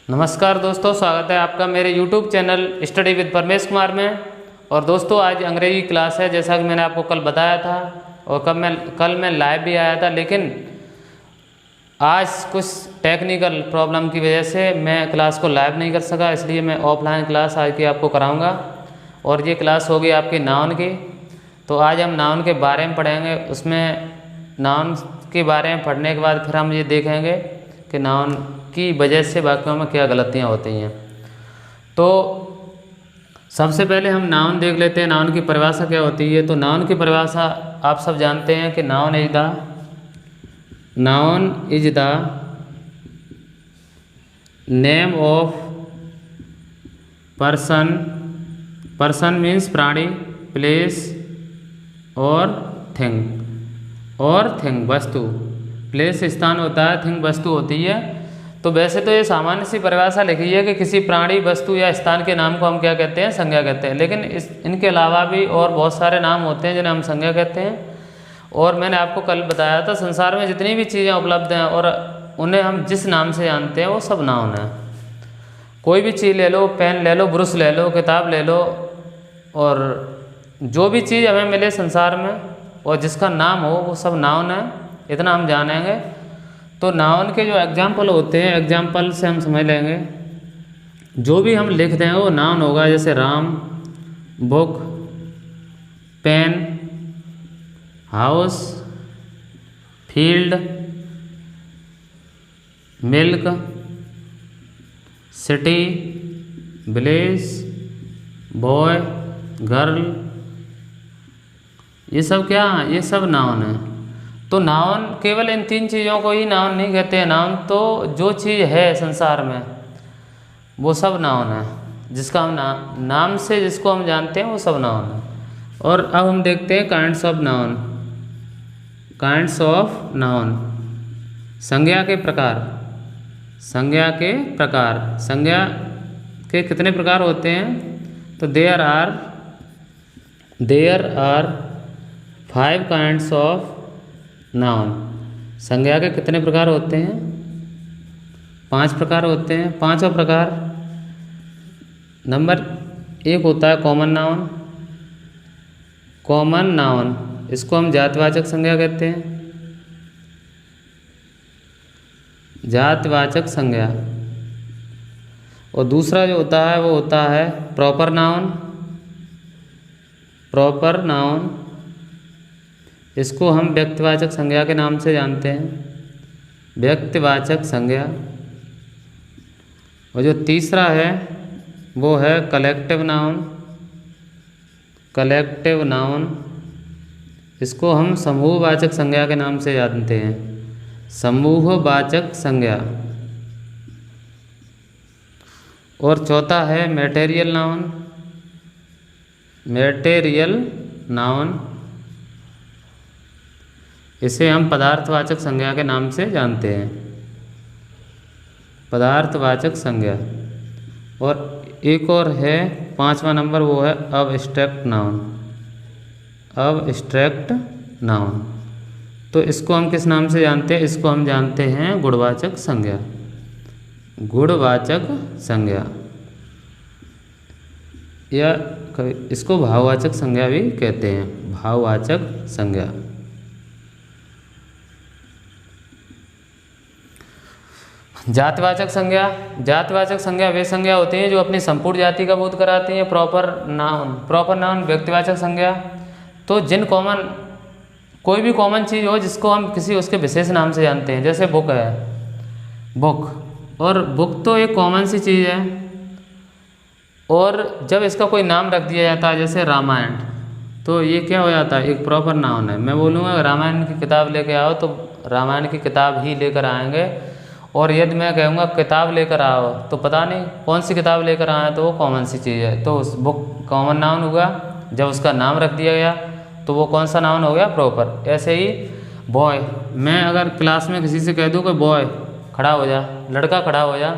नमस्कार दोस्तों, स्वागत है आपका मेरे YouTube channel study with Paramesh Kumar में। और दोस्तों आज अंग्रेजी क्लास है, जैसा कि मैंने आपको कल बताया था और कल मैं लाइव भी आया था, लेकिन आज कुछ टेक्निकल प्रॉब्लम की वजह से मैं क्लास को लाइव नहीं कर सका, इसलिए मैं ऑफलाइन क्लास आज की आपको कराऊंगा। और ये क्लास होगी आपकी नाउन की। तो आज हम नाउन के बारे में पढ़ेंगे। उसमें नाउन के बारे में पढ़ने के बाद फिर हम ये देखेंगे कि नाउन की वजह से वाक्यों में क्या गलतियाँ होती हैं। तो सबसे पहले हम नाउन देख लेते हैं, नाउन की परिभाषा क्या होती है। तो नाउन की परिभाषा आप सब जानते हैं कि noun is the name of person means प्राणी, प्लेस और थिंग वस्तु। प्लेस स्थान होता है, थिंग वस्तु होती है। तो वैसे तो ये सामान्य सी परिभाषा लिखी है कि किसी प्राणी, वस्तु या स्थान के नाम को हम क्या कहते हैं, संज्ञा कहते हैं। लेकिन इनके अलावा भी और बहुत सारे नाम होते हैं जिन्हें हम संज्ञा कहते हैं। और मैंने आपको कल बताया था, संसार में जितनी भी चीज़ें उपलब्ध हैं और उन्हें हम जिस नाम से जानते हैं वो सब नाउन है। कोई भी चीज़ ले लो, पेन ले लो, ब्रश ले लो, किताब ले लो, और जो भी चीज़ हमें मिले संसार में और जिसका नाम हो वो सब नाउन है। इतना हम जानेंगे। तो नाउन के जो एग्जाम्पल होते हैं, एग्जाम्पल से हम समझ लेंगे। जो भी हम लिख दें वो नाउन होगा, जैसे Ram, book, pen, house, field, milk, city, village, boy, girl, ये सब क्या है, ये सब नाउन है। तो नाउन केवल इन तीन चीज़ों को ही नाउन नहीं कहते हैं। नाउन तो जो चीज़ है संसार में वो सब नाउन है। जिसका हम नाम से जिसको हम जानते हैं वो सब नाउन है। और अब हम देखते हैं काइंड्स ऑफ नाउन। संज्ञा के प्रकार। संज्ञा के कितने प्रकार होते हैं? तो there are 5 kinds of noun. संज्ञा के कितने प्रकार होते हैं? 5 प्रकार होते हैं। 5वां प्रकार, नंबर 1 होता है कॉमन नाउन। इसको हम जातिवाचक संज्ञा कहते हैं, जातिवाचक संज्ञा। और दूसरा जो होता है वो होता है प्रॉपर नाउन। इसको हम व्यक्तिवाचक संज्ञा के नाम से जानते हैं, व्यक्तिवाचक संज्ञा। और जो तीसरा है वो है कलेक्टिव नाउन। इसको हम समूहवाचक संज्ञा के नाम से जानते हैं, समूहवाचक संज्ञा। और चौथा है मैटेरियल नाउन। इसे हम पदार्थवाचक संज्ञा के नाम से जानते हैं, पदार्थवाचक संज्ञा। और एक और है 5वां नंबर, वो है अबस्ट्रैक्ट नाउन। तो इसको हम किस नाम से जानते हैं? इसको हम जानते हैं गुणवाचक संज्ञा, या इसको भाववाचक संज्ञा भी कहते हैं, भाववाचक संज्ञा। जातिवाचक संज्ञा वे संज्ञा होती हैं जो अपनी संपूर्ण जाति का बोध कराती हैं। प्रॉपर नाउन व्यक्तिवाचक संज्ञा। तो कोई भी कॉमन चीज़ हो जिसको हम किसी उसके विशेष नाम से जानते हैं, जैसे बुक है, और बुक तो एक कॉमन सी चीज़ है। और जब इसका कोई नाम रख दिया जाता है, जैसे रामायण, तो ये क्या हो जाता है, एक प्रॉपर नाउन है। मैं बोलूँगा रामायण की किताब लेके आओ तो रामायण की किताब ही लेकर आएंगे। और यदि मैं कहूँगा किताब लेकर आओ तो पता नहीं कौन सी किताब लेकर आए, तो वो कॉमन सी चीज़ है। तो उस बुक कॉमन नाउन हुआ। जब उसका नाम रख दिया गया तो वो कौन सा नाउन हो गया, प्रॉपर। ऐसे ही बॉय, मैं अगर क्लास में किसी से कह दूँ कि बॉय खड़ा हो जा, लड़का खड़ा हो जा,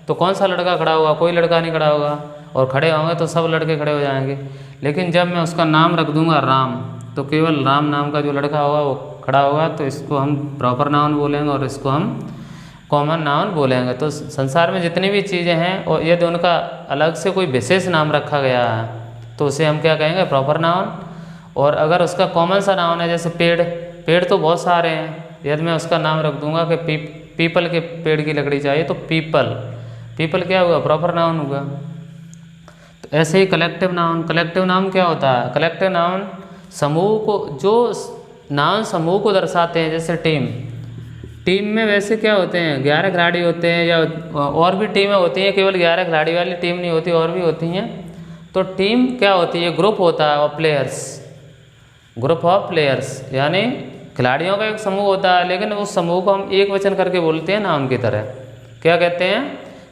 तो कौन सा लड़का खड़ा होगा? कोई लड़का नहीं खड़ा होगा। और खड़े होंगे तो सब लड़के खड़े हो जाएंगे। लेकिन जब मैं उसका नाम रख दूँगा राम, तो केवल राम नाम का जो लड़का होगा वो खड़ा होगा। तो इसको हम प्रॉपर नाउन बोलेंगे और इसको हम कॉमन नाउन बोलेंगे। तो संसार में जितनी भी चीज़ें हैं और यदि उनका अलग से कोई विशेष नाम रखा गया है तो उसे हम क्या कहेंगे, प्रॉपर नाउन। और अगर उसका कॉमन सा नाउन है, जैसे पेड़, पेड़ तो बहुत सारे हैं, यदि मैं उसका नाम रख दूंगा कि पीपल के पेड़ की लकड़ी चाहिए तो पीपल, पीपल क्या हुआ, प्रॉपर नाउन हुआ। तो ऐसे ही कलेक्टिव नाउन, कलेक्टिव नाउन क्या होता है, कलेक्टिव नाउन समूह को, जो नाउन समूह को दर्शाते हैं। जैसे टीम, टीम में वैसे क्या होते हैं, 11 खिलाड़ी होते हैं, या और भी टीमें होती हैं, केवल 11 खिलाड़ी वाली टीम नहीं होती, और भी होती हैं। तो टीम क्या होती है, ग्रुप होता है, और प्लेयर्स, ग्रुप ऑफ प्लेयर्स, यानी खिलाड़ियों का एक समूह होता है, लेकिन उस समूह को हम एक वचन करके बोलते हैं नाउन की तरह। क्या कहते हैं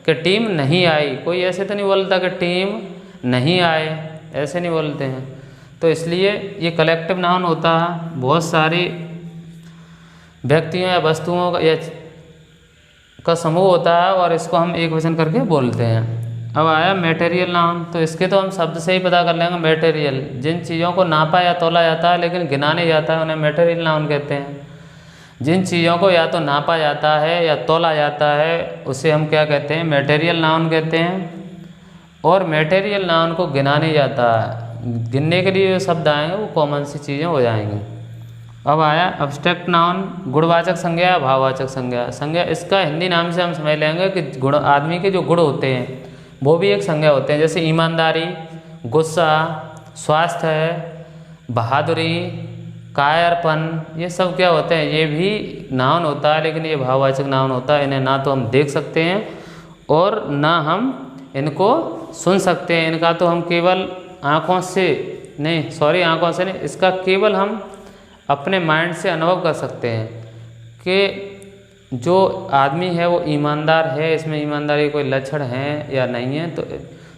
कि टीम नहीं आई, कोई ऐसे तो नहीं बोलता कि टीम नहीं आए, ऐसे नहीं बोलते हैं। तो इसलिए ये कलेक्टिव नाउन होता है, बहुत सारी व्यक्तियों या वस्तुओं का समूह होता है और इसको हम एक वचन करके बोलते हैं। अब आया मटेरियल नाउन, तो इसके तो हम शब्द से ही पता कर लेंगे। मटेरियल, जिन चीज़ों को नापा या तोला जाता है लेकिन गिना नहीं जाता है, उन्हें मटेरियल नाउन कहते हैं। जिन चीज़ों को या तो नापा जाता है या तोला जाता है उसे हम क्या कहते हैं, मटेरियल नाउन कहते हैं। और मटेरियल नाउन को गिना नहीं जाता है, गिनने के लिए जो शब्द आएंगे वो कॉमन सी चीज़ें हो जाएंगी। अब आया अब्स्ट्रैक्ट नाउन, गुणवाचक संज्ञा या भाववाचक संज्ञा। संज्ञा इसका हिंदी नाम से हम समझ लेंगे कि गुण, आदमी के जो गुण होते हैं वो भी एक संज्ञा होते हैं। जैसे ईमानदारी, गुस्सा, स्वास्थ्य, बहादुरी, कायरपन, ये सब क्या होते हैं, ये भी नाउन होता है, लेकिन ये भाववाचक नाउन होता है। इन्हें ना तो हम देख सकते हैं और ना हम इनको सुन सकते हैं। इनका तो हम केवल आँखों से नहीं, सॉरी आँखों से नहीं, इसका केवल हम अपने माइंड से अनुभव कर सकते हैं कि जो आदमी है वो ईमानदार है, इसमें ईमानदारी कोई लक्षण है या नहीं है। तो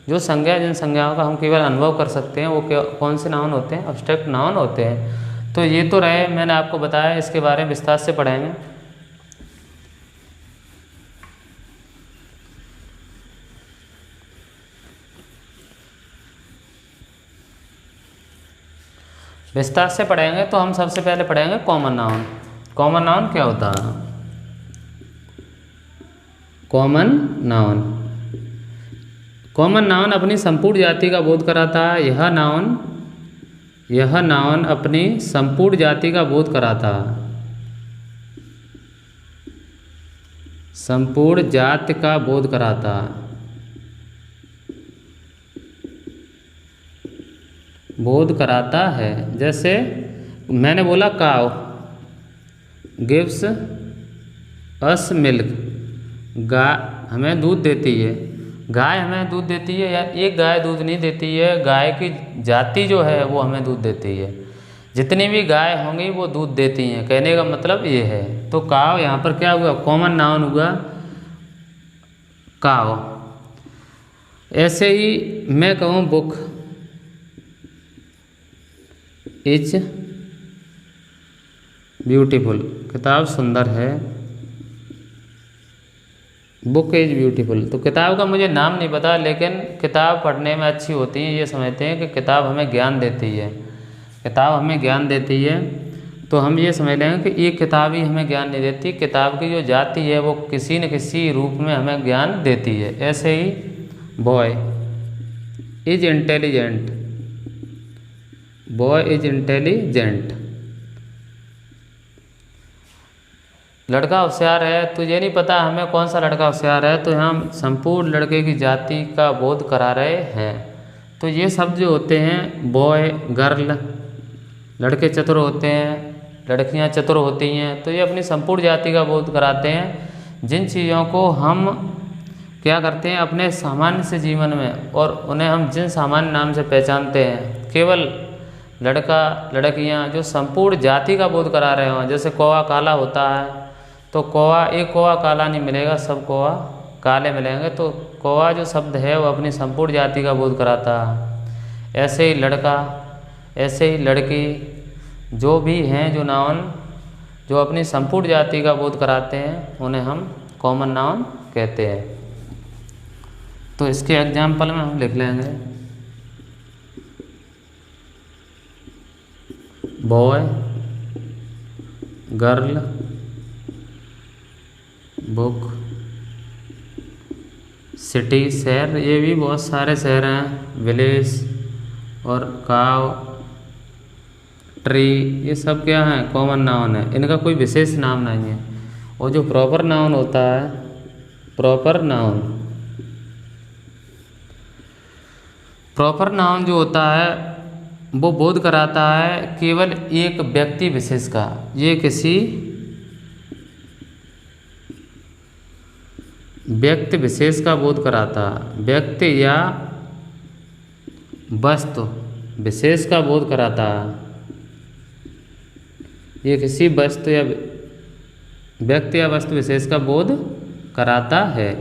जो संज्ञा, जिन संज्ञाओं का हम केवल अनुभव कर सकते हैं वो कौन से नाउन होते हैं, अब्स्ट्रैक्ट नाउन होते हैं। तो ये तो रहे, मैंने आपको बताया, इसके बारे में विस्तार से पढ़ेंगे। विस्तार से पढ़ेंगे तो हम सबसे पहले पढ़ेंगे कॉमन नाउन। कॉमन नाउन क्या होता है, कॉमन नाउन, कॉमन नाउन अपनी संपूर्ण जाति का बोध कराता है। यह नाउन अपनी संपूर्ण जाति का बोध कराता है, संपूर्ण जाति का बोध कराता है, बोध कराता है। जैसे मैंने बोला काव गिव्स अस मिल्क, गाय हमें दूध देती है, गाय हमें दूध देती है, या एक गाय दूध नहीं देती है, गाय की जाति जो है वो हमें दूध देती है। जितनी भी गाय होंगी वो दूध देती हैं, कहने का मतलब ये है। तो काव यहाँ पर क्या हुआ, कॉमन नाउन हुआ काव। ऐसे ही मैं कहूँ बुक इज ब्यूटीफुल, किताब सुंदर है, बुक इज ब्यूटीफुल। तो किताब का मुझे नाम नहीं पता, लेकिन किताब पढ़ने में अच्छी होती है, ये समझते हैं कि किताब हमें ज्ञान देती है, किताब हमें ज्ञान देती है। तो हम ये समझ लेंगे कि ये किताब ही हमें ज्ञान नहीं देती, किताब की जो जाति है वो किसी न किसी रूप में हमें ज्ञान देती है। ऐसे ही boy is intelligent, boy is intelligent, लड़का होशियार है। तो ये नहीं पता हमें कौन सा लड़का होशियार है, तो हम संपूर्ण लड़के की जाति का बोध करा रहे हैं। तो ये शब्द जो होते हैं, बॉय, गर्ल, लड़के चतुर होते हैं, लड़कियां चतुर होती हैं, तो ये अपनी संपूर्ण जाति का बोध कराते हैं। जिन चीज़ों को हम क्या करते हैं अपने सामान्य से जीवन में, और उन्हें हम जिन सामान्य नाम से पहचानते हैं, केवल लड़का लड़कियां जो संपूर्ण जाति का बोध करा रहे हों। जैसे कौवा काला होता है, तो कौवा, एक कौवा काला नहीं मिलेगा, सब कौवा काले मिलेंगे। तो कौवा जो शब्द है वो अपनी संपूर्ण जाति का बोध कराता है। ऐसे ही लड़का, ऐसे ही लड़की, जो भी हैं जो नाउन जो अपनी संपूर्ण जाति का बोध कराते हैं उन्हें हम कॉमन नाउन कहते हैं। तो इसके एग्जाम्पल में हम लिख लेंगे बॉय, गर्ल, बुक, सिटी शहर, ये भी बहुत सारे शहर हैं, विलेज और काव, ट्री, ये सब क्या है, कॉमन नाउन है, इनका कोई विशेष नाम नहीं है। और जो प्रॉपर नाउन होता है, प्रॉपर नाउन, प्रॉपर नाउन जो होता है वो बोध कराता है केवल एक व्यक्ति विशेष का। ये किसी व्यक्ति विशेष का बोध कराता है, व्यक्ति या वस्तु विशेष का बोध कराता है। ये किसी वस्तु या व्यक्ति या वस्तु विशेष का बोध कराता है।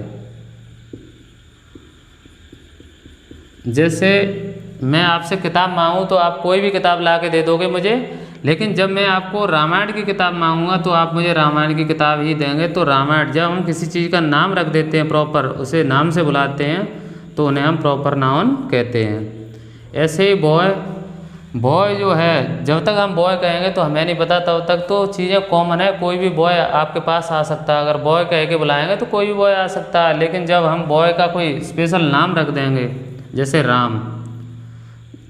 जैसे मैं आपसे किताब मांगूँ तो आप कोई भी किताब ला के दे दोगे मुझे, लेकिन जब मैं आपको रामायण की किताब मांगूंगा तो आप मुझे रामायण की किताब ही देंगे। तो रामायण, जब हम किसी चीज़ का नाम रख देते हैं प्रॉपर, उसे नाम से बुलाते हैं, तो उन्हें हम प्रॉपर नाउन कहते हैं। ऐसे ही बॉय, बॉय जो है, जब तक हम बॉय कहेंगे तो हमें नहीं पता, तब तक तो चीज़ें कॉमन है, कोई भी बॉय आपके पास आ सकता है। अगर बॉय कह के बुलाएंगे तो कोई भी बॉय आ सकता है, लेकिन जब हम बॉय का कोई स्पेशल नाम रख देंगे, जैसे राम,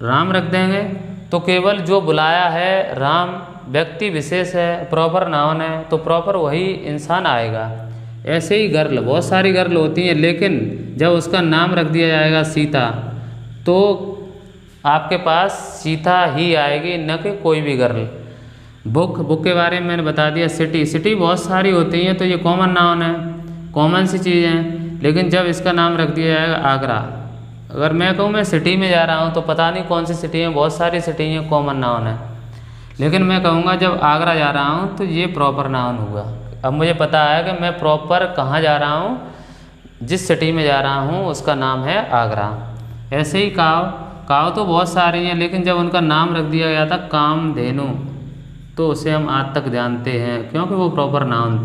राम रख देंगे, तो केवल जो बुलाया है राम व्यक्ति विशेष है, प्रॉपर नाउन है, तो प्रॉपर वही इंसान आएगा। ऐसे ही गर्ल, बहुत सारी गर्ल होती हैं, लेकिन जब उसका नाम रख दिया जाएगा सीता, तो आपके पास सीता ही आएगी, न कि कोई भी गर्ल। बुक, बुक के बारे में मैंने बता दिया। सिटी, सिटी बहुत सारी होती हैं, तो ये कॉमन नाउन है, कॉमन सी चीज़ हैं, लेकिन जब इसका नाम रख दिया जाएगा आगरा, अगर मैं कहूँ मैं सिटी में जा रहा हूँ तो पता नहीं कौन सी सिटी है, बहुत सारी सिटी हैं, कॉमन नाउन है। लेकिन मैं कहूँगा जब आगरा जा रहा हूँ तो ये प्रॉपर नाउन हुआ। अब मुझे पता है कि मैं प्रॉपर कहाँ जा रहा हूँ, जिस सिटी में जा रहा हूँ उसका नाम है आगरा। ऐसे ही काव, काव तो बहुत सारी हैं, लेकिन जब उनका नाम रख दिया गया था कामधेनु, तो उसे हम आज तक जानते हैं क्योंकि वो प्रॉपर नाउन।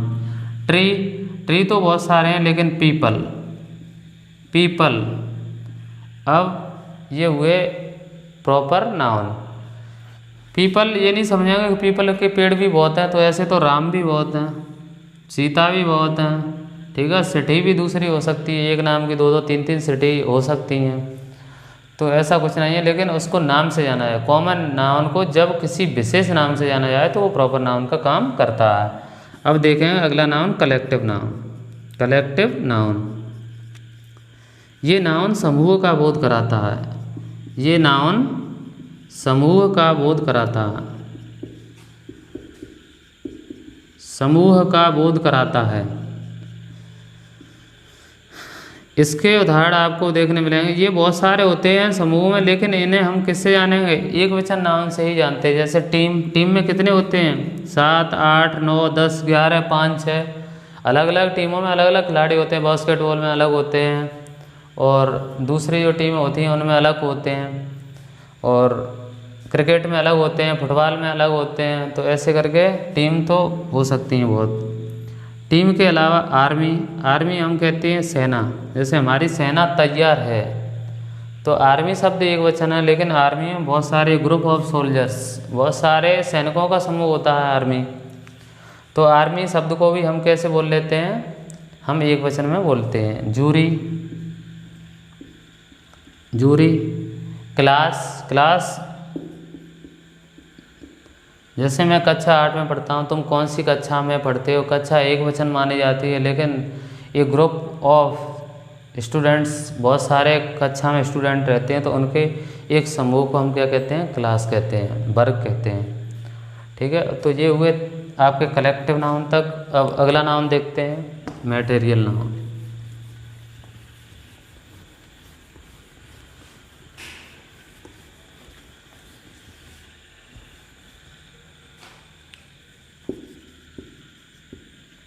ट्री, ट्री तो बहुत सारे हैं, लेकिन पीपल, पीपल, अब ये हुए प्रॉपर नाउन। पीपल ये नहीं समझेंगे कि पीपल के पेड़ भी बहुत हैं, तो ऐसे तो राम भी बहुत हैं, सीता भी बहुत हैं, ठीक है। सिटी भी दूसरी हो सकती है, एक नाम की दो दो तीन तीन सिटी हो सकती हैं, तो ऐसा कुछ नहीं है, लेकिन उसको नाम से जाना है। कॉमन नाउन को जब किसी विशेष नाम से जाना जाए तो वो प्रॉपर नाउन का काम करता है। अब देखेंगे अगला noun, collective noun. Collective noun, ये नाउन समूह का बोध कराता है, ये नाउन समूह का बोध कराता है, समूह का बोध कराता है। इसके उदाहरण आपको देखने मिलेंगे, ये बहुत सारे होते हैं समूह में, लेकिन इन्हें हम किससे जानेंगे, एक वचन नाउन से ही जानते हैं। जैसे टीम, टीम में कितने होते हैं, 7, 8, 9, 10, 11, 5, 6, अलग अलग टीमों में अलग अलग खिलाड़ी होते हैं। बास्केटबॉल में अलग होते हैं, और दूसरी जो टीमें होती हैं उनमें अलग होते हैं, और क्रिकेट में अलग होते हैं, फुटबॉल में अलग होते हैं। तो ऐसे करके टीम तो हो सकती हैं बहुत। टीम के अलावा आर्मी, आर्मी हम कहते हैं सेना, जैसे हमारी सेना तैयार है, तो आर्मी शब्द एक वचन है, लेकिन आर्मी में बहुत सारे ग्रुप ऑफ सोल्जर्स, बहुत सारे सैनिकों का समूह होता है आर्मी। तो आर्मी शब्द को भी हम कैसे बोल लेते हैं, हम एक वचन में बोलते हैं। Jury, jury. क्लास, क्लास, जैसे मैं कक्षा 8 में पढ़ता हूँ, तुम कौन सी कक्षा में पढ़ते हो, कक्षा एक वचन मानी जाती है, लेकिन ये ग्रुप ऑफ स्टूडेंट्स, बहुत सारे कक्षा में स्टूडेंट रहते हैं, तो उनके एक समूह को हम क्या कहते हैं, क्लास कहते हैं, वर्ग कहते हैं, ठीक है। तो ये हुए आपके कलेक्टिव नाउन तक। अब अगला नाउन देखते हैं, material noun.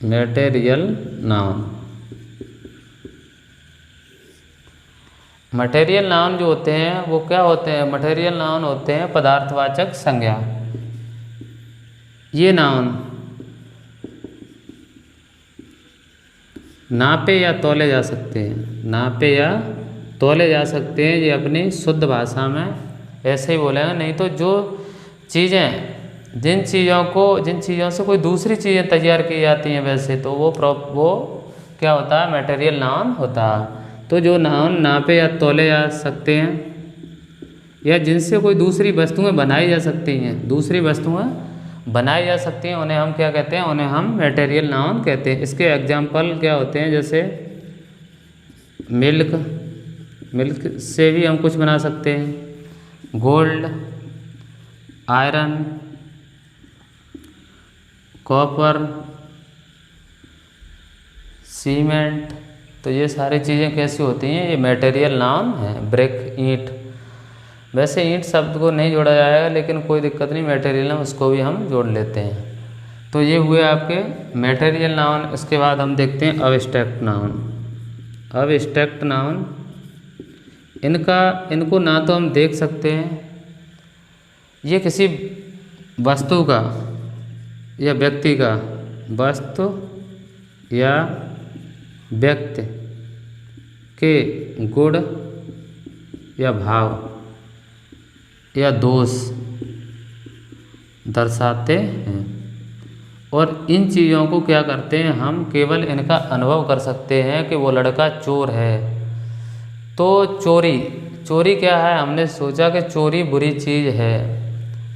Material noun, material noun जो होते हैं वो क्या होते हैं, मटेरियल नाउन होते हैं पदार्थवाचक संज्ञा। ये नाउन नापे या तौले जा सकते हैं, नापे या तौले जा सकते हैं, ये अपनी शुद्ध भाषा में ऐसे ही बोलेंगे। नहीं तो जो चीज़ें जिन चीज़ों से कोई दूसरी चीज़ें तैयार की जाती हैं वैसे तो वो क्या होता है, मटेरियल नाउन होता है। तो जो नाउन नापे या तोले जा सकते हैं या जिनसे कोई दूसरी वस्तुएं बनाई जा सकती हैं उन्हें हम क्या कहते हैं, उन्हें हम मटेरियल नाउन कहते हैं। इसके एग्जाम्पल क्या होते हैं, जैसे मिल्क से भी हम कुछ बना सकते हैं, गोल्ड, आयरन, कॉपर, सीमेंट। तो ये सारी चीज़ें कैसी होती हैं, ये मटेरियल नाउन है। ब्रिक, ईंट, वैसे ईंट शब्द को नहीं जोड़ा जाएगा लेकिन कोई दिक्कत नहीं, मटेरियल नाउन उसको भी हम जोड़ लेते हैं। तो ये हुए आपके मटेरियल नाउन। इसके बाद हम देखते हैं अब्स्ट्रैक्ट नाउन। अब्स्ट्रैक्ट नाउन इनको ना तो हम देख सकते हैं, ये किसी वस्तु का या व्यक्ति का, वस्तु या व्यक्ति के गुण या भाव या दोष दर्शाते हैं। और इन चीज़ों को क्या करते हैं, हम केवल इनका अनुभव कर सकते हैं कि वो लड़का चोर है। तो चोरी क्या है, हमने सोचा कि चोरी बुरी चीज़ है,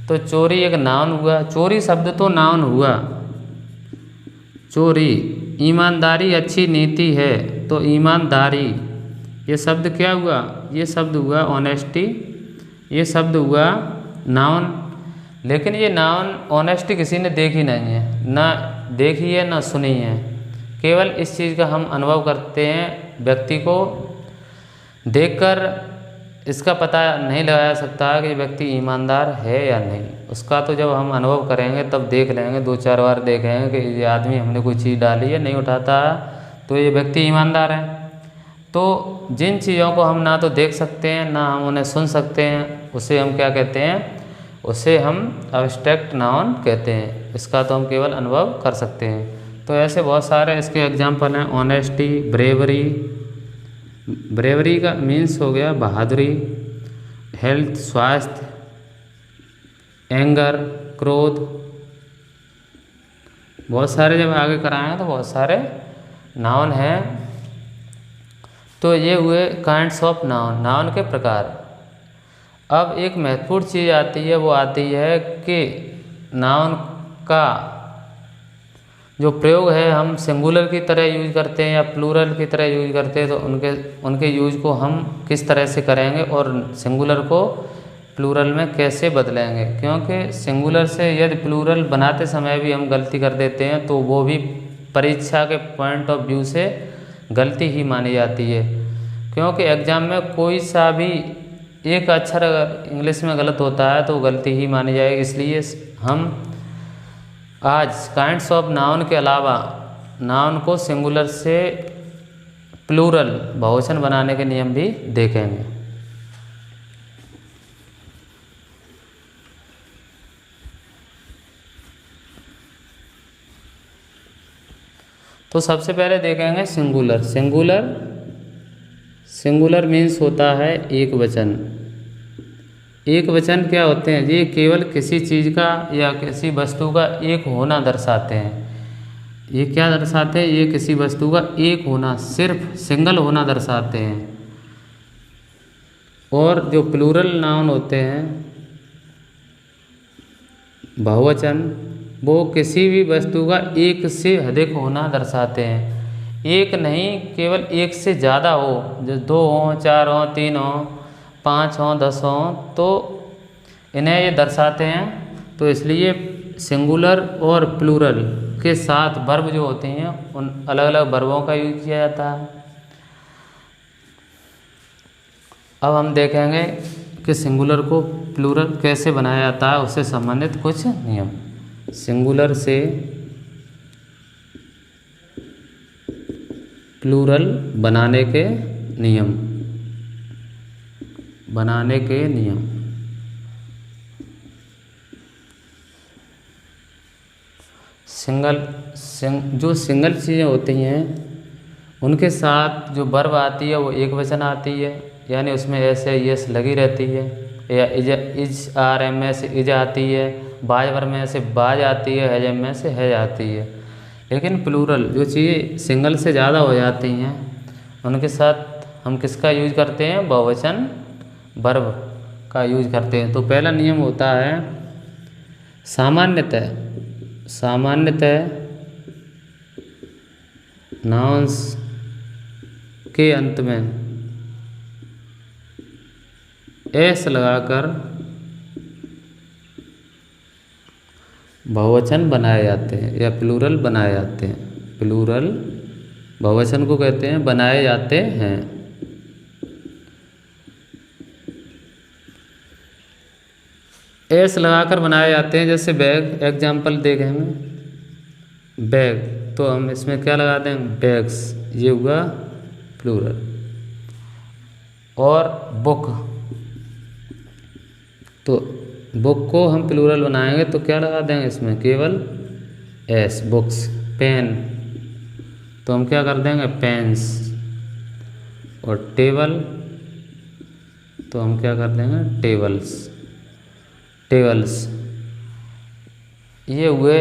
तो चोरी एक नाउन हुआ, चोरी शब्द तो नाउन हुआ। चोरी, ईमानदारी अच्छी नीति है, तो ईमानदारी ये शब्द क्या हुआ, ये शब्द हुआ ऑनेस्टी, ये शब्द हुआ नाउन। लेकिन ये नाउन ऑनेस्टी किसी ने देखी नहीं है, ना देखी है ना सुनी है, केवल इस चीज़ का हम अनुभव करते हैं। व्यक्ति को देखकर इसका पता नहीं लगाया सकता कि व्यक्ति ईमानदार है या नहीं, उसका तो जब हम अनुभव करेंगे तब देख लेंगे, 2-4 बार देखेंगे कि ये आदमी हमने कोई चीज़ डाली है नहीं उठाता तो ये व्यक्ति ईमानदार है। तो जिन चीज़ों को हम ना तो देख सकते हैं ना हम उन्हें सुन सकते हैं, उसे हम क्या कहते हैं, उसे हम अब्स्ट्रैक्ट नाउन कहते हैं। इसका तो हम केवल अनुभव कर सकते हैं। तो ऐसे बहुत सारे इसके एग्जाम्पल हैं, ऑनेस्टी, ब्रेवरी का मीन्स हो गया बहादुरी, हेल्थ स्वास्थ्य, एंगर क्रोध, बहुत सारे जब आगे कराएंगे तो बहुत सारे नाउन हैं। तो ये हुए काइंड्स ऑफ नाउन, नाउन के प्रकार। अब एक महत्वपूर्ण चीज़ आती है, वो आती है कि नाउन का जो प्रयोग है हम सिंगुलर की तरह यूज करते हैं या प्लूरल की तरह यूज करते हैं, तो उनके यूज को हम किस तरह से करेंगे और सिंगुलर को प्लूरल में कैसे बदलेंगे। क्योंकि सिंगुलर से यदि प्लूरल बनाते समय भी हम गलती कर देते हैं तो वो भी परीक्षा के पॉइंट ऑफ व्यू से गलती ही मानी जाती है। क्योंकि एग्ज़ाम में कोई सा भी एक अक्षर अगर इंग्लिश में गलत होता है तो गलती ही मानी जाएगी। इसलिए हम आज काइंड्स ऑफ नाउन के अलावा नाउन को सिंगुलर से प्लूरल बहुवचन बनाने के नियम भी देखेंगे। तो सबसे पहले देखेंगे सिंगुलर। सिंगुलर मीन्स होता है एक वचन। एक वचन क्या होते हैं, ये केवल किसी चीज़ का या किसी वस्तु का एक होना दर्शाते हैं। ये क्या दर्शाते हैं, ये किसी वस्तु का एक होना, सिर्फ सिंगल होना दर्शाते हैं। और जो प्लूरल नाउन होते हैं बहुवचन, वो किसी भी वस्तु का एक से अधिक होना दर्शाते हैं। एक नहीं, केवल एक से ज़्यादा हो, जैसे 2 हों, 4 हों, 3 हों, 5 हों, 10 हों, तो इन्हें ये दर्शाते हैं। तो इसलिए सिंगुलर और प्लूरल के साथ वर्ब जो होते हैं उन अलग अलग वर्बों का यूज किया जाता है। अब हम देखेंगे कि सिंगुलर को प्लूरल कैसे बनाया जाता है, उससे संबंधित कुछ नियम। सिंगुलर से प्लूरल बनाने के नियम। जो सिंगल चीज़ें होती हैं उनके साथ जो वर्ब आती है वो एक वचन आती है, यानी उसमें ऐसे यस लगी रहती है, या is are am s is आती है, बाजवर में से बाज आती है, हैज में से हैज आती है। लेकिन प्लूरल जो चीज़ें सिंगल से ज़्यादा हो जाती हैं उनके साथ हम किसका यूज करते हैं? बहुवचन वर्ब का यूज करते हैं। तो पहला नियम होता है सामान्यतः नाउन्स के अंत में एस लगाकर बहुवचन बनाए जाते हैं या प्लूरल बनाए जाते हैं। प्लूरल बहुवचन को कहते हैं बनाए जाते हैं। एस लगाकर बनाए जाते हैं। जैसे बैग, एग्जाम्पल देखें हमें बैग, तो हम इसमें क्या लगा दें? बैग्स, ये हुआ प्लूरल। और बुक, तो बुक को हम प्लूरल बनाएंगे तो क्या लगा देंगे इसमें? केवल एस, बुक्स। पेन, तो हम क्या कर देंगे? पेन्स। और टेबल, तो हम क्या कर देंगे? टेबल्स। ये हुए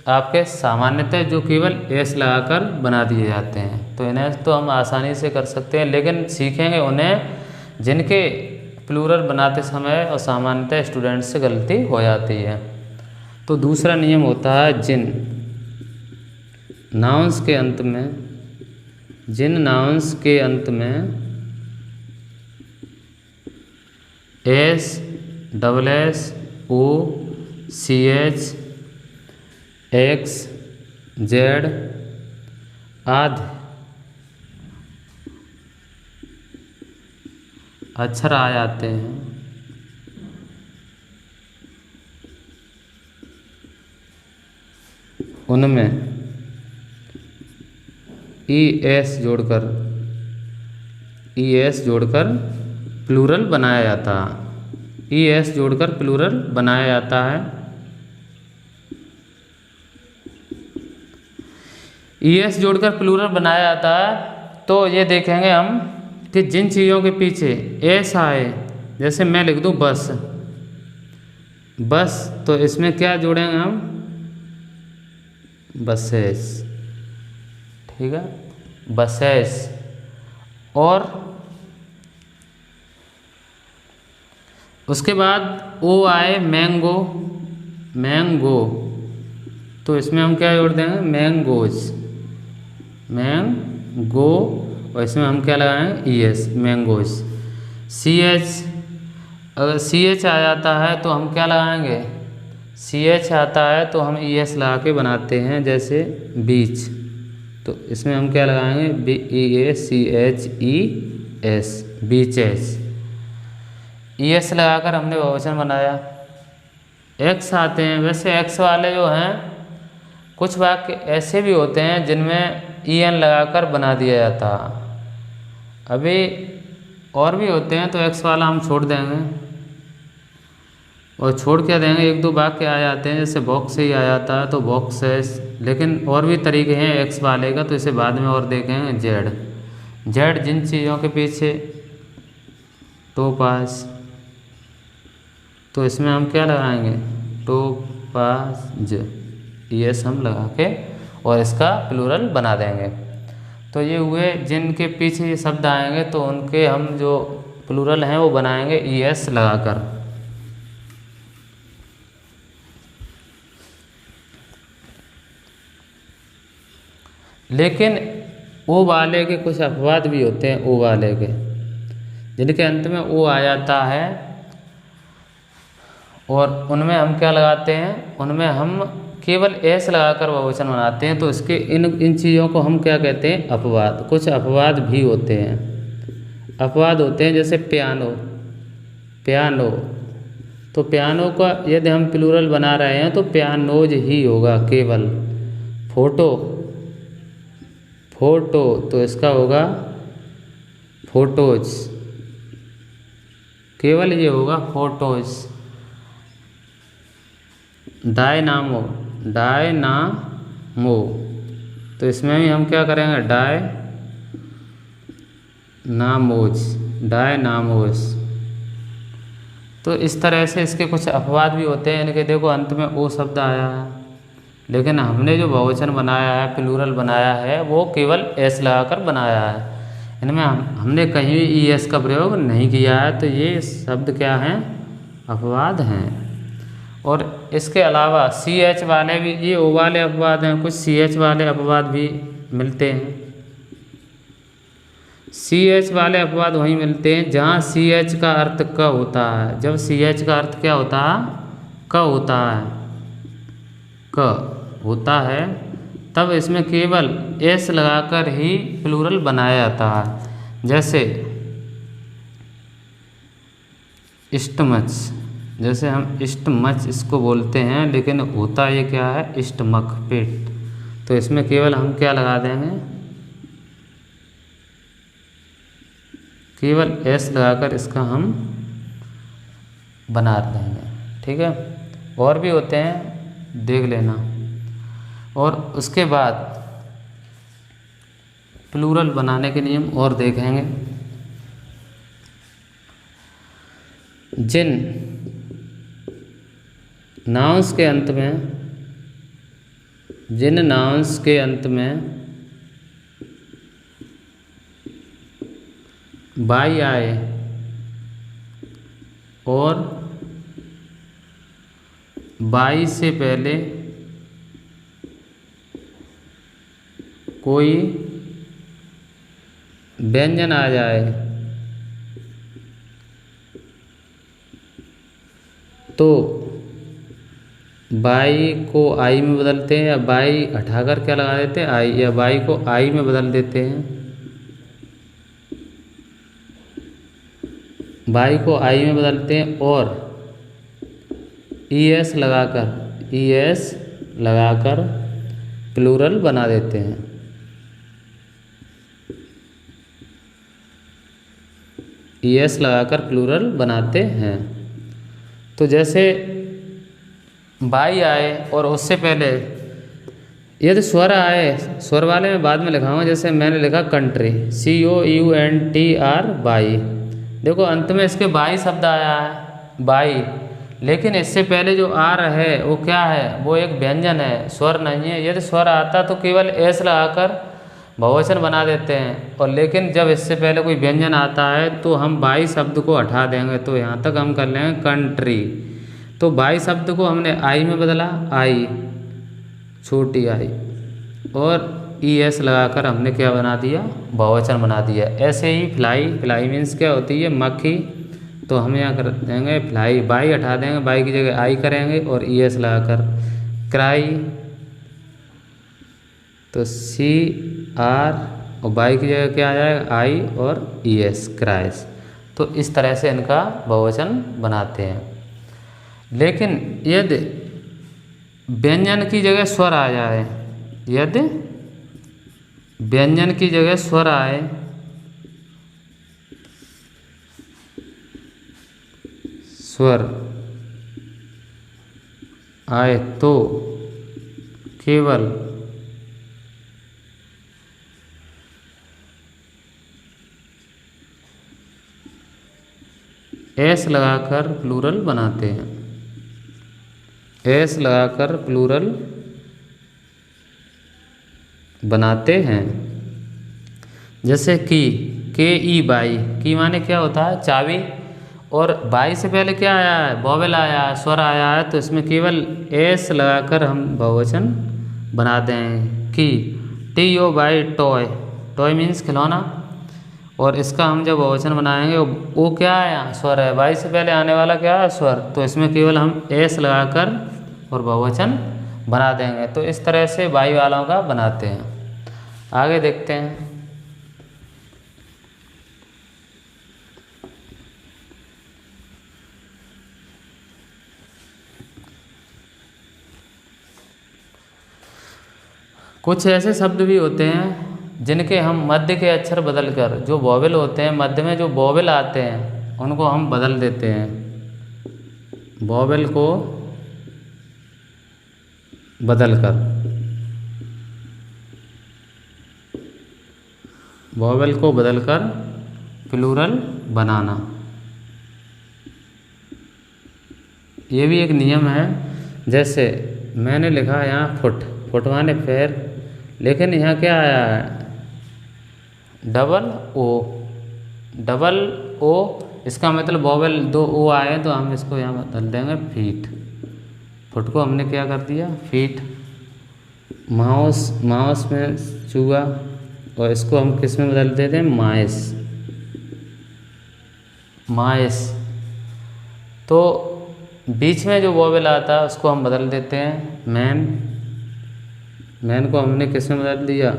आपके सामान्यतः जो केवल एस लगाकर बना दिए जाते हैं। तो इन्हें तो हम आसानी से कर सकते हैं, लेकिन सीखेंगे उन्हें जिनके प्लूरल बनाते समय और सामान्यतः स्टूडेंट से गलती हो जाती है। तो दूसरा नियम होता है जिन नाउन्स के अंत में एस, डबल एस, ओ, सी एच, एक्स, जेड आदि अक्षर आ जाते हैं। उनमें ई एस जोड़कर प्लूरल बनाया जाता है। ई एस जोड़कर प्लूरल बनाया जाता है। ई एस जोड़कर प्लूरल बनाया जाता है। तो ये देखेंगे हम कि जिन चीज़ों के पीछे एस आए, जैसे मैं लिख दूँ बस, तो इसमें क्या जोड़ेंगे हम? बसेस। ठीक है, बसेस। और उसके बाद ओ आए मैंगो, तो इसमें हम क्या जोड़ देंगे? मैंगो। और इसमें हम क्या लगाएंगे? E S, mangoes. C H, अगर सी एच आ जाता है तो हम क्या लगाएंगे? सी एच आता है तो हम ई एस लगा के बनाते हैं। जैसे बीच, तो इसमें हम क्या लगाएंगे? BEACHES, beaches. ई एस लगाकर हमने बहुवचन बनाया। एक्स आते हैं, वैसे एक्स वाले जो हैं कुछ वाक्य ऐसे भी होते हैं जिनमें EN लगाकर बना दिया जाता। अभी और भी होते हैं, तो एक्स वाला हम छोड़ देंगे और छोड़ क्या देंगे? एक दो वाक्य आ जाते हैं, जैसे बॉक्स से ही आ जाता है तो बॉक्सेस। लेकिन और भी तरीके हैं एक्स वाले का, तो इसे बाद में और देखेंगे। जेड जिन चीज़ों के पीछे टोपाज, तो इसमें हम क्या लगाएंगे? टोपाज, एस हम लगा के और इसका प्लूरल बना देंगे। तो ये हुए जिनके पीछे ये शब्द आएंगे, तो उनके हम जो प्लूरल हैं वो बनाएंगे ES लगाकर। लेकिन ओ वाले के कुछ अपवाद भी होते हैं। ओ वाले के जिनके अंत में ओ आ जाता है, और उनमें हम क्या लगाते हैं? उनमें हम केवल एस लगाकर बहुवचन बनाते हैं। तो इसके इन चीज़ों को हम क्या कहते हैं? अपवाद। कुछ अपवाद भी होते हैं। अपवाद होते हैं जैसे पियानो, तो पियानो का यदि हम प्लूरल बना रहे हैं तो पियानोज ही होगा केवल। फोटो, तो इसका होगा फोटोज, केवल ये होगा फोटोज। डायनामो, तो इसमें भी हम क्या करेंगे? डायनामोज। तो इस तरह से इसके कुछ अपवाद भी होते हैं। इनके देखो अंत में ओ शब्द आया है, लेकिन हमने जो बहुवचन बनाया है, प्लूरल बनाया है, वो केवल एस लगाकर बनाया है। इनमें हमने कहीं भी ई एस का प्रयोग नहीं किया है, तो ये शब्द क्या हैं, अपवाद हैं। और इसके अलावा सी एच वाले भी, ये ओ वाले अपवाद हैं, कुछ सी एच वाले अपवाद भी मिलते हैं। सी एच वाले अपवाद वहीं मिलते हैं जहाँ सी एच का अर्थ क होता है। जब सी एच का अर्थ क्या होता है, क होता है, क होता है, तब इसमें केवल एस लगाकर ही प्लूरल बनाया जाता है। जैसे स्टमच, जैसे हम स्टमच इसको बोलते हैं, लेकिन होता ये क्या है, स्टमक, पेट। तो इसमें केवल हम क्या लगा देंगे, केवल एस लगाकर इसका हम बना देंगे। ठीक है, और भी होते हैं, देख लेना। और उसके बाद प्लूरल बनाने के नियम और देखेंगे। जिन नाउंस के अंत में, जिन नाउंस के अंत में बाई आए और बाई से पहले कोई व्यंजन आ जाए तो बाई को आई में बदलते हैं, या बाई हटाकर क्या लगा देते हैं, आई, या बाई को आई में बदल देते हैं। बाई को आई में बदलते हैं और ई एस लगाकर प्लूरल बना देते हैं। ई एस लगाकर प्लूरल बनाते हैं। तो जैसे बाई आए और उससे पहले यदि स्वर आए, स्वर वाले में बाद में लिखाऊंगा। जैसे मैंने लिखा कंट्री, COUNTR, बाई। देखो अंत में इसके बाई शब्द आया है, बाई, लेकिन इससे पहले जो आर है वो क्या है, वो एक व्यंजन है, स्वर नहीं है। यदि स्वर आता तो केवल एस लगाकर बहुवचन बना देते हैं, और लेकिन जब इससे पहले कोई व्यंजन आता है तो हम बाई शब्द को हटा देंगे। तो यहाँ तक हम कर लेंगे कंट्री। तो बाई शब्द को हमने आई में बदला, आई, छोटी आई, और ई एस लगाकर हमने क्या बना दिया, बहुवचन बना दिया। ऐसे ही फ्लाई, फ्लाई मीन्स क्या होती है, मक्खी। तो हम यहाँ कर देंगे फ्लाई, बाई हटा देंगे, बाई की जगह आई करेंगे और ई एस लगाकर। क्राई, तो CR और बाई की जगह क्या आ जाएगा, आई और ES, क्राइस। तो इस तरह से इनका बहुवचन बनाते हैं। लेकिन यदि व्यंजन की जगह स्वर आ जाए, यदि व्यंजन की जगह स्वर आए, स्वर आए तो केवल एस लगाकर प्लूरल बनाते हैं, एस लगाकर प्लूरल बनाते हैं। जैसे के ई बाई, की माने क्या होता है, चाबी, और बाई से पहले क्या आया है, वोवेल आया है, स्वर आया है, तो इसमें केवल एस लगाकर हम बहुवचन बना दें। की, TO by, toy, toy means खिलौना, और इसका हम जब बहुवचन बनाएंगे वो क्या है, स्वर है, बाई से पहले आने वाला क्या है, स्वर। तो इसमें केवल हम एस लगाकर और बहुवचन बना देंगे। तो इस तरह से बाई वालों का बनाते हैं। आगे देखते हैं। कुछ ऐसे शब्द भी होते हैं जिनके हम मध्य के अक्षर बदलकर, जो वोवेल होते हैं, मध्य में जो वोवेल आते हैं उनको हम बदल देते हैं। वोवेल को बदलकर, वोवेल को बदलकर प्लूरल बनाना। ये भी एक नियम है। जैसे मैंने लिखा यहाँ फुट, फुट माने पैर, लेकिन यहाँ क्या आया है, डबल ओ, डबल ओ, इसका मतलब वोवेल 2 ओ आए तो हम इसको यहाँ बदल देंगे फीट। फुट को हमने क्या कर दिया, फीट। माउस, माउस में चूहा, और इसको हम किस में बदल देते हैं, माइस, माइस। तो बीच में जो वोवेल आता है उसको हम बदल देते हैं मैन। मैन को हमने किस में बदल दिया,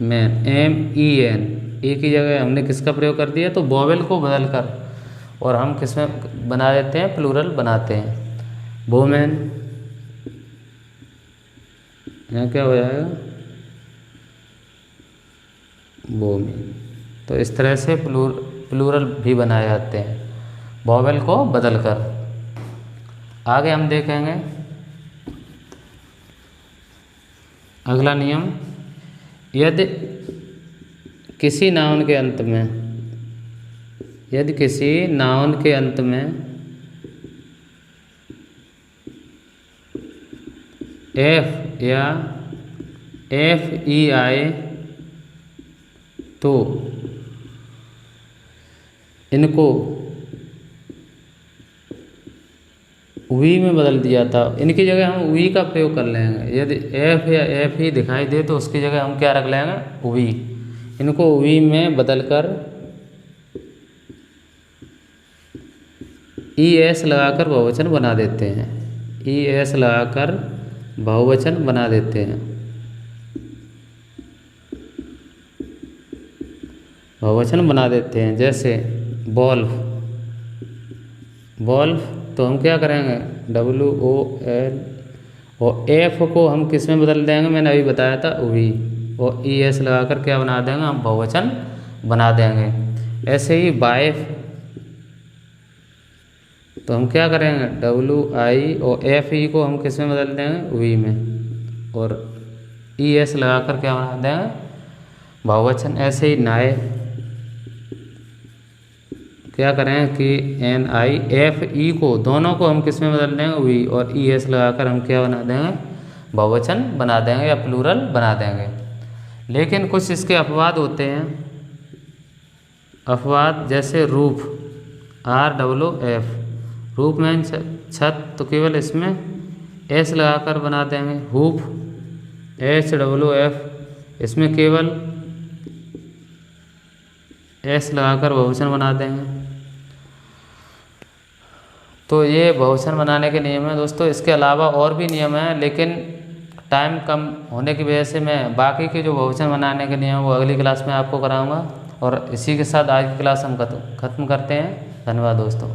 मैन, MEN। ए की जगह हमने किसका प्रयोग कर दिया, तो वोवेल को बदल कर और हम किस में बना देते हैं, प्लूरल बनाते हैं, वोमेन। यहाँ क्या हो जाएगा, वोमेन। तो इस तरह से प्लूरल भी बनाए जाते हैं वोवेल को बदल कर। आगे हम देखेंगे अगला नियम, यदि किसी नाउन के अंत में, यदि किसी नाउन के अंत में F या FE आए तो इनको वी में बदल दिया था, इनकी जगह हम वी का प्रयोग कर लेंगे। यदि F या FE दिखाई दे तो उसकी जगह हम क्या रख लेंगे, वी। इनको वी में बदलकर ES लगाकर बहुवचन बना देते हैं, ES लगाकर बहुवचन बना देते हैं, बहुवचन बना देते हैं। जैसे बॉल्व, बॉल्व, तो हम क्या करेंगे, WOL, और F को हम किस में बदल देंगे, मैंने अभी बताया था वी, और ES लगाकर क्या बना देंगे, हम बहुवचन बना देंगे। ऐसे ही वाइफ, तो हम क्या करेंगे, WI और FE को हम किस में बदल देंगे, वी में, और ES लगाकर क्या बना देंगे, बहुवचन। ऐसे ही नाए, क्या करें कि NIFE को, दोनों को हम किस में बदल देंगे, वी, और ES लगाकर हम क्या बना देंगे, बहुवचन बना देंगे या प्लूरल बना देंगे। लेकिन कुछ इसके अपवाद होते हैं, अपवाद। जैसे रूफ, ROOF, रूफ में छत, तो केवल इसमें S लगाकर बना देंगे। हुप, HOOF, इसमें केवल S लगाकर बहुवचन बना देंगे। तो ये बहुवचन बनाने के नियम हैं दोस्तों। इसके अलावा और भी नियम हैं, लेकिन टाइम कम होने की वजह से मैं बाकी के जो बहुवचन बनाने के नियम वो अगली क्लास में आपको कराऊंगा। और इसी के साथ आज की क्लास हम खत्म करते हैं। धन्यवाद दोस्तों।